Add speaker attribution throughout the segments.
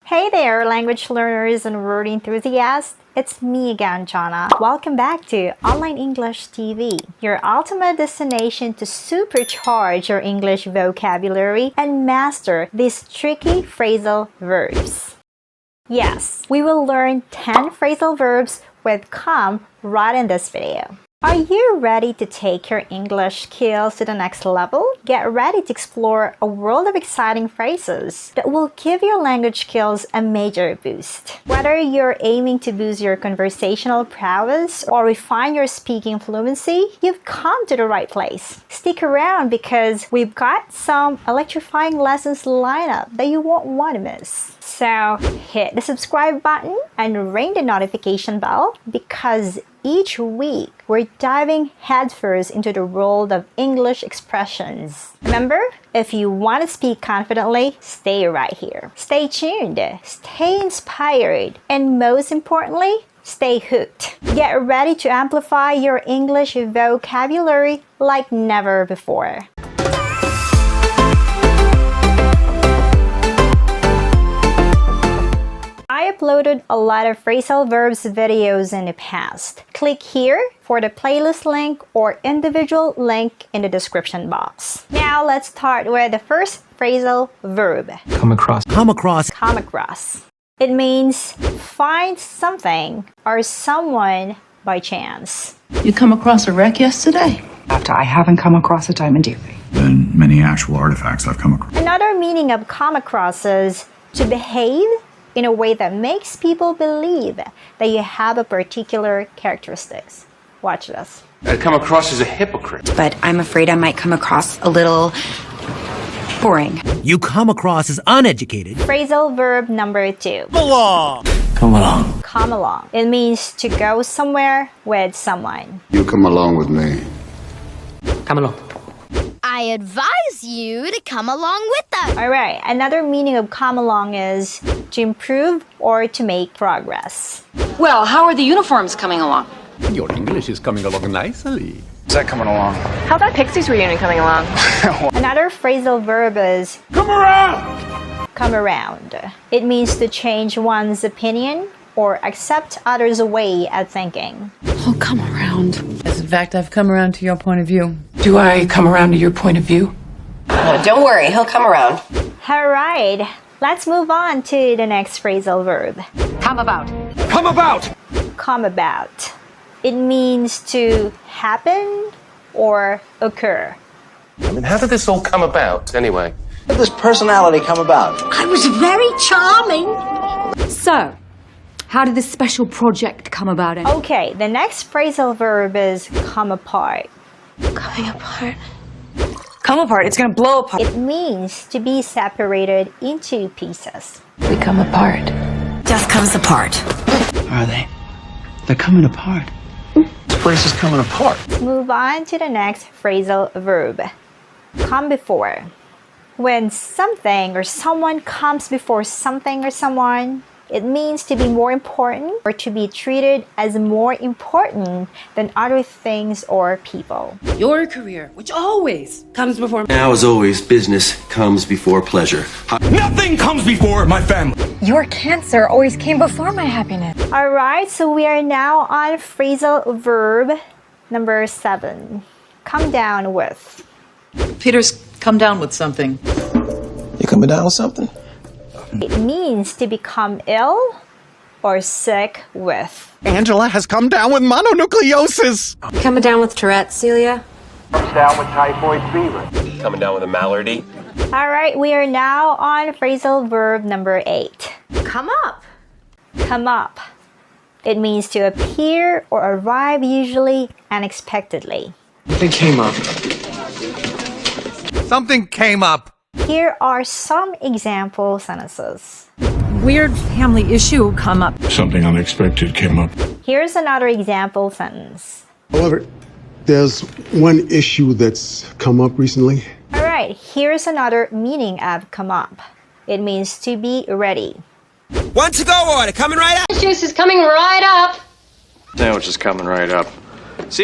Speaker 1: Hey there, language learners and word enthusiasts. It's me again, Jana. Welcome back to Online English TV, your ultimate destination to supercharge your English vocabulary and master these tricky phrasal verbs. Yes, we will learn 10 phrasal verbs with come right in this video. Are you ready to take your English skills to the next level? Get ready to explore a world of exciting phrases that will give your language skills a major boost. Whether you're aiming to boost your conversational prowess or refine your speaking fluency, you've come to the right place. Stick around because we've got some electrifying lessons lined up that you won't want to miss. So hit the subscribe button and ring the notification bell because each week, we're diving headfirst into the world of English expressions. Remember, if you want to speak confidently, stay right here. Stay tuned, stay inspired, and most importantly, stay hooked. Get ready to amplify your English vocabulary like never before. I uploaded a lot of phrasal verbs videos in the past. Click here for the playlist link or individual link in the description box. Now let's start with the first phrasal verb.
Speaker 2: Come across.
Speaker 1: Come across. It means find something or someone by chance.
Speaker 3: You come across a wreck yesterday?
Speaker 4: After I haven't come across a diamond dearie.
Speaker 5: Than many actual artifacts I've come across.
Speaker 1: Another meaning of come across is to behave in a way that makes people believe that you have a particular characteristics. Watch this.
Speaker 6: I come across as a hypocrite.
Speaker 4: But I'm afraid I might come across a little boring.
Speaker 2: You come across as uneducated.
Speaker 1: Phrasal verb number 2.
Speaker 2: Come along.
Speaker 1: Come along. It means to go somewhere with someone.
Speaker 7: You come along with me.
Speaker 2: Come along.
Speaker 8: I advise you to come along with us.
Speaker 1: Alright, another meaning of come along is to improve or to make progress.
Speaker 9: Well, how are the uniforms coming along?
Speaker 10: Your English is coming along nicely.
Speaker 6: Is that coming along?
Speaker 9: How's that Pixies reunion coming along?
Speaker 1: Another phrasal verb is
Speaker 6: Come around!
Speaker 1: come around. It means to change one's opinion or accept others' way of thinking.
Speaker 3: Oh, come around. As in fact, I've come around to your point of view.
Speaker 9: Do I come around to your point of view?
Speaker 11: Don't worry, he'll come around.
Speaker 1: Alright, let's move on to the next phrasal verb.
Speaker 9: Come about.
Speaker 6: Come about!
Speaker 1: Come about. It means to happen or occur.
Speaker 6: I mean, how did this all come about, anyway?
Speaker 12: How did this personality come about?
Speaker 11: I was very charming.
Speaker 3: So, how did this special project come about?
Speaker 1: Okay, the next phrasal verb is come apart.
Speaker 11: Coming apart.
Speaker 4: Come apart, it's gonna blow apart.
Speaker 1: It means to be separated into pieces.
Speaker 9: We come apart.
Speaker 4: Death comes apart.
Speaker 12: Are they? They're coming apart.
Speaker 6: This place is coming apart.
Speaker 1: Let's move on to the next phrasal verb. Come before. When something or someone comes before something or someone, it means to be more important or to be treated as more important than other things or people.
Speaker 3: Your career, which always comes before...
Speaker 13: Now, as always, business comes before pleasure.
Speaker 10: Nothing comes before my family.
Speaker 9: Your cancer always came before my happiness.
Speaker 1: Alright, so we are now on phrasal verb number 7. Come down with.
Speaker 3: Peter's come down with something.
Speaker 12: You coming down with something?
Speaker 1: It means to become ill or sick with.
Speaker 10: Angela has come down with mononucleosis.
Speaker 9: Coming down with Tourette's, Celia?
Speaker 6: Comes down with typhoid fever. Coming down with a malady.
Speaker 1: Alright, we are now on phrasal verb number 8.
Speaker 8: Come up.
Speaker 1: Come up. It means to appear or arrive usually unexpectedly.
Speaker 12: Something came up.
Speaker 10: Something came up.
Speaker 1: Here are some example sentences.
Speaker 3: Weird family issue come up.
Speaker 5: Something unexpected came up.
Speaker 1: Here's another example sentence.
Speaker 7: However, there's one issue that's come up recently.
Speaker 1: Alright, here's another meaning of come up. It means to be ready.
Speaker 10: One to go order coming right up.
Speaker 9: Juice is coming right up.
Speaker 6: Sandwich is coming right up.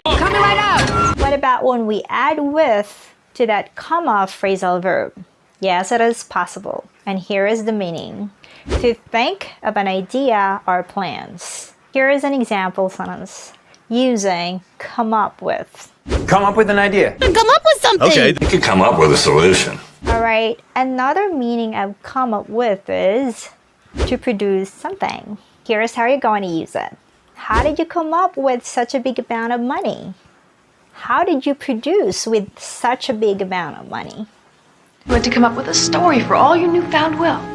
Speaker 9: Coming right up.
Speaker 1: What about when we add with to that come off phrasal verb? Yes, it is possible. And here is the meaning. To think of an idea or plans. Here is an example sentence using come up with.
Speaker 10: Come up with an idea.
Speaker 8: Come up with something.
Speaker 5: Okay, you could come up with a solution.
Speaker 1: Alright, another meaning of come up with is to produce something. Here's how you're going to use it. How did you come up with such a big amount of money? How did you produce with such a big amount of money?
Speaker 9: You had to come up with a story for all your newfound wealth.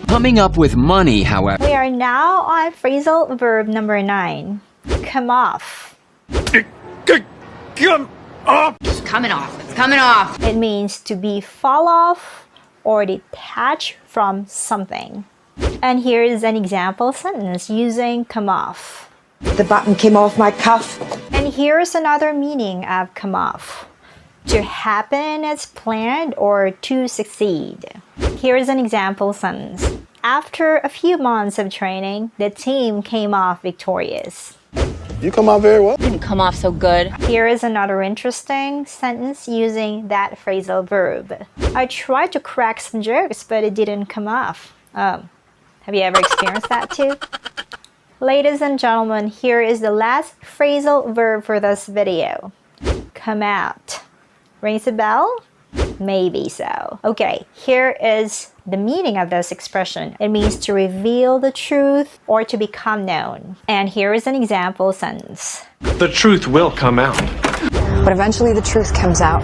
Speaker 14: Coming up with money, however.
Speaker 1: We are now on phrasal verb number 9. Come off.
Speaker 10: Come up.
Speaker 4: It's coming off. It's coming off.
Speaker 1: It means to be fall off or detach from something. And here is an example sentence using come off.
Speaker 11: The button came off my cuff.
Speaker 1: And here's another meaning of come off. To happen as planned or to succeed. Here's an example sentence. After a few months of training, the team came off victorious.
Speaker 7: You come out very well.
Speaker 8: Didn't come off so good.
Speaker 1: Here is another interesting sentence using that phrasal verb. I tried to crack some jokes, but it didn't come off. Have you ever experienced that too? Ladies and gentlemen, here is the last phrasal verb for this video. Come out. Rings a bell? Maybe so. Okay, here is the meaning of this expression. It means to reveal the truth or to become known. And here is an example sentence.
Speaker 10: The truth will come out.
Speaker 9: But eventually the truth comes out.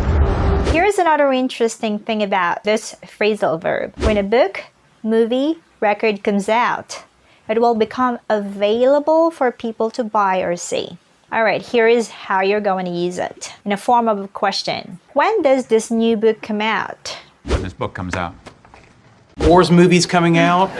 Speaker 1: Here's another interesting thing about this phrasal verb. When a book, movie, record comes out, it will become available for people to buy or see. Alright, here is how you're going to use it. In the form of a question. When does this new book come out?
Speaker 10: When this book comes out. Wars movies coming out.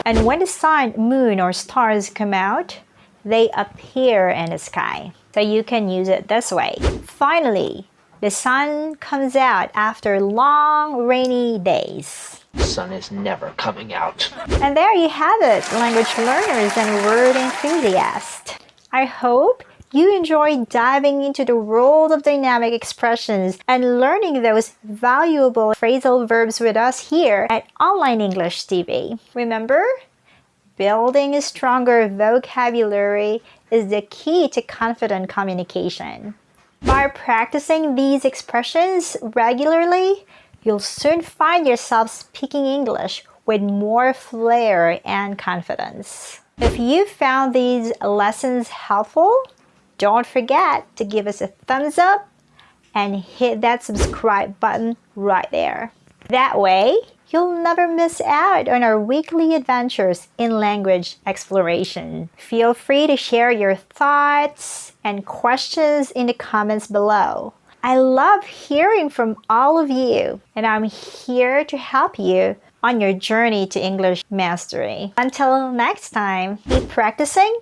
Speaker 1: And when the sun, moon, or stars come out, they appear in the sky. So you can use it this way. Finally, the sun comes out after long rainy days.
Speaker 12: The sun is never coming out.
Speaker 1: And there you have it, language learners and word enthusiasts. I hope you enjoyed diving into the world of dynamic expressions and learning those valuable phrasal verbs with us here at Online English TV. Remember, building a stronger vocabulary is the key to confident communication. By practicing these expressions regularly, you'll soon find yourself speaking English with more flair and confidence. If you found these lessons helpful, don't forget to give us a thumbs up and hit that subscribe button right there. That way, you'll never miss out on our weekly adventures in language exploration. Feel free to share your thoughts and questions in the comments below. I love hearing from all of you, and I'm here to help you on your journey to English mastery. Until next time, keep practicing,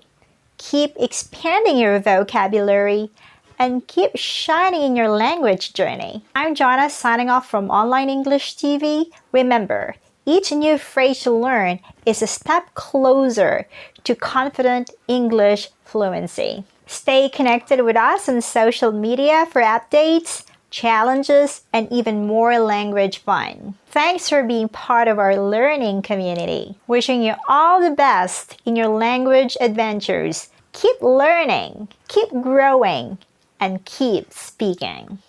Speaker 1: keep expanding your vocabulary, and keep shining in your language journey. I'm Jonna signing off from Online English TV. Remember, each new phrase you learn is a step closer to confident English fluency. Stay connected with us on social media for updates, challenges, and even more language fun. Thanks for being part of our learning community. Wishing you all the best in your language adventures. Keep learning, keep growing, and keep speaking.